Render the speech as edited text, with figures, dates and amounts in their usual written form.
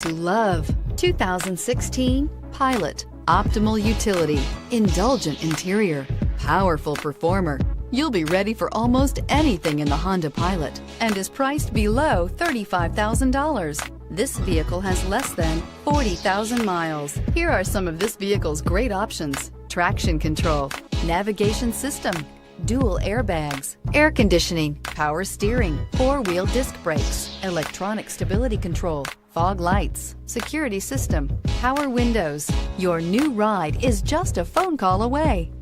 To love. 2016 Pilot. Optimal utility, indulgent interior, powerful performer. You'll be ready for almost anything in the Honda Pilot and is priced below $35,000. This vehicle has less than 40,000 miles. Here are some of this vehicle's great options: traction control, navigation system, dual airbags, air conditioning, power steering, four-wheel disc brakes, electronic stability control, fog lights, security system, power windows. Your new ride is just a phone call away.